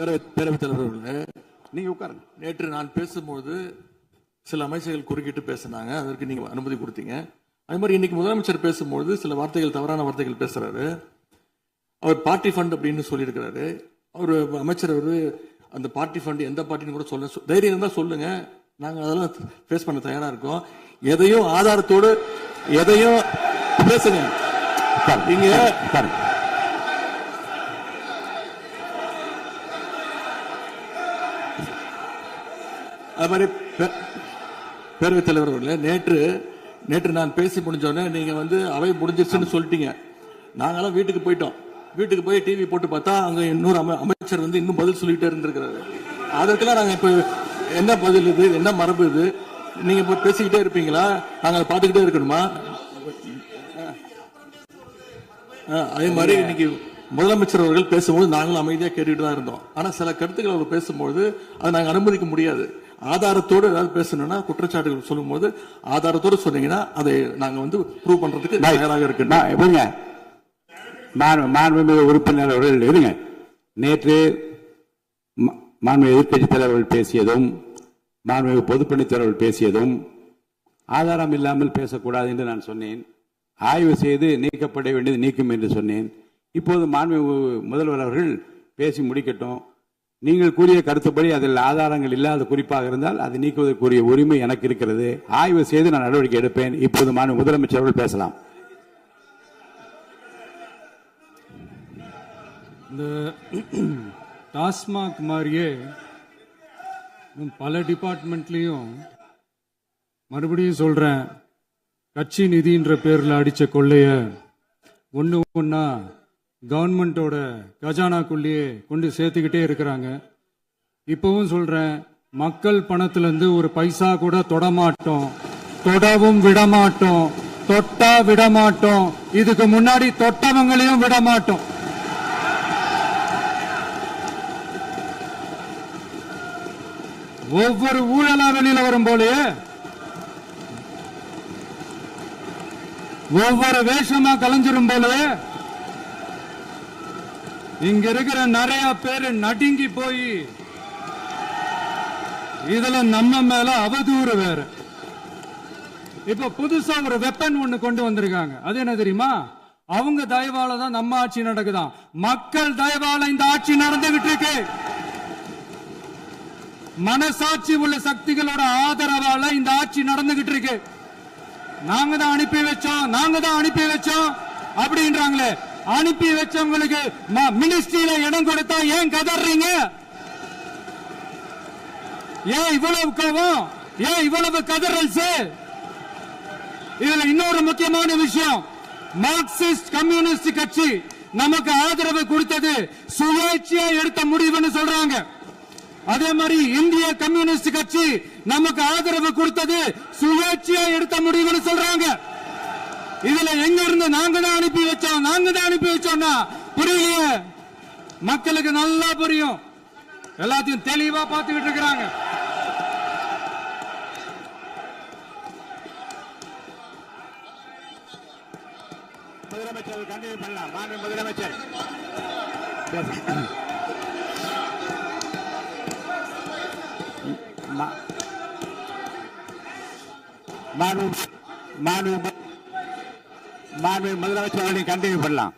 பேரவைத் தலைவர்களே, நீங்க உட்காருங்க. நேற்று நான் பேசும்போது சில அமைச்சர்கள் குறுக்கிட்டு பேசினாங்க, அதற்கு நீங்க அனுமதி கொடுத்தீங்க. அது மாதிரி இன்னைக்கு முதலமைச்சர் பேசும்போது சில வார்த்தைகள், தவறான வார்த்தைகள் பேசுறாரு. அவர் பார்ட்டி ஃபண்ட் அப்படின்னு சொல்லியிருக்கிறாரு. அவர் அமைச்சர் அந்த பார்ட்டி ஃபண்ட் எந்த பார்ட்டின்னு கூட சொல்ல, தைரியம் இருந்தா சொல்லுங்க, நாங்க அதெல்லாம் ஃபேஸ் பண்ண தயாரா இருக்கோம். எதையும் ஆதாரத்தோடு எதையும் பேசுங்க. நீங்க அது மாதிரி பேரவைத் தலைவர் அவர்களே, நேற்று நான் பேசி முடிஞ்சோடனே நீங்க அவை முடிஞ்சிருச்சுன்னு சொல்லிட்டீங்க. நாங்கெல்லாம் வீட்டுக்கு போயிட்டோம். வீட்டுக்கு போய் டிவி போட்டு பார்த்தா அங்க இன்னொரு அமைச்சர் இன்னும் பதில் சொல்லிட்டே இருந்திருக்கிறாரு. அதற்கெல்லாம் நாங்க இப்ப என்ன பதில் இது, என்ன மரபு இது? நீங்க இப்ப பேசிக்கிட்டே இருப்பீங்களா? நாங்க பாத்துக்கிட்டே இருக்கணுமா? அதே மாதிரி இன்னைக்கு முதலமைச்சர் அவர்கள் பேசும்போது நாங்களும் அமைதியா கேட்டுட்டு தான் இருந்தோம். ஆனா சில கருத்துக்கள் அவர் பேசும்போது அதை நாங்க அனுமதிக்க முடியாது. ஆதாரத்தோடு ஏதாவது பேசணும்னா, குற்றச்சாட்டுகள் சொல்லும் போது ஆதாரத்தோடு சொன்னீங்கன்னா அதை நாங்க ப்ரூவ் பண்றதுக்கு தயாராக இருக்கு. மாண்புமிகு உறுப்பினர் அவர்கள் இருங்க. நேற்று மாண்புமிகு எதிர்க்கட்சி தலைவர்கள் பேசியதும் மாண்புமிகு பொதுப்பணித்துறைகள் பேசியதும் ஆதாரம் இல்லாமல் பேசக்கூடாது என்று நான் சொன்னேன். ஆய்வு செய்து நீக்கப்பட வேண்டியது நீக்கும் என்று சொன்னேன். இப்போது மாண்புமிகு முதல்வர் அவர்கள் பேசி முடிக்கட்டும். நீங்கள் கூறிய கருத்துப்படி அதில் ஆதாரங்கள் இல்லாத குறிப்பாக இருந்தால் அதை நீக்குவதற்குரிய உரிமை எனக்கு இருக்கிறது. ஆய்வு செய்து நான் நடவடிக்கை எடுப்பேன். இப்போது மாண்புமிகு முதலமைச்சர் அவர்கள் பேசலாம். இந்த டாஸ்மாக் மாதிரியே பல டிபார்ட்மெண்ட்லயும், மறுபடியும் சொல்றேன், கட்சி நிதின்ற பேர்ல அடிச்ச கொள்ளைய ஒன்னா கவர்மெண்டோட கஜானாக்குள்ளேயே கொண்டு சேர்த்துக்கிட்டே இருக்கிறாங்க. இப்பவும் சொல்றேன், மக்கள் பணத்துல இருந்து ஒரு பைசா கூட தொடமாட்டோம், தொடவும் விடமாட்டோம், தொட்டா விடமாட்டோம், இதுக்கு முன்னாடி தொட்டவங்களையும் விடமாட்டோம். ஒவ்வொரு ஊழலா வெளியில வரும் போலே, ஒவ்வொரு வேஷமா கலைஞ்சிரும் போலே, இங்க இருக்கிற நிறைய பேரு நடுங்கி போய் இதுல நம்ம மேல அவதூறு வேற. இப்ப புதுசா ஒரு வெப்பன் ஒண்ணு கொண்டு வந்திருக்காங்க. அது என்ன தெரியுமா? அவங்க தயவால தான் நம்ம ஆட்சி நடக்குதான். மக்கள் தயவால இந்த ஆட்சி நடந்துகிட்டு இருக்கு. மனசாட்சி உள்ள சக்திகளோட ஆதரவால இந்த ஆட்சி நடந்துகிட்டு இருக்கு. நாங்க தான் அனுப்பி வச்சோம் அப்படின்றாங்களே. அனுப்பி வச்சவங்களுக்கு மினிஸ்ட்ரியில இடம் கொடுத்தா ஏன் கதறீங்க? ஏன் இவ்வளவு கோவம்? ஏன் இவ்வளவு கதறல்? இதுல இன்னொரு முக்கியமான விஷயம், மார்க்சிஸ்ட் கம்யூனிஸ்ட் கட்சி நமக்கு ஆதரவு கொடுத்தது சுயேட்சையா எடுத்த முடிவுன்னு சொல்றாங்க. அதே மாதிரி இந்திய கம்யூனிஸ்ட் கட்சி நமக்கு ஆதரவு கொடுத்தது சுயேட்சையா எடுத்த முடிவுன்னு சொல்றாங்க. இதுல எங்க இருந்து நாங்க தான் அனுப்பி வச்சோம்னா புரியலையே. மக்களுக்கு நல்லா புரியும், எல்லாத்தையும் தெளிவா பார்த்துக்கிட்டு இருக்கிறாங்க. முதலமைச்சர் கண்டினியூ பண்ணலாம். மாண்புமிகு முதலமைச்சர் மாண்புமிகு முதலமைச்சர் கண்டினியூ பண்ணலாம்.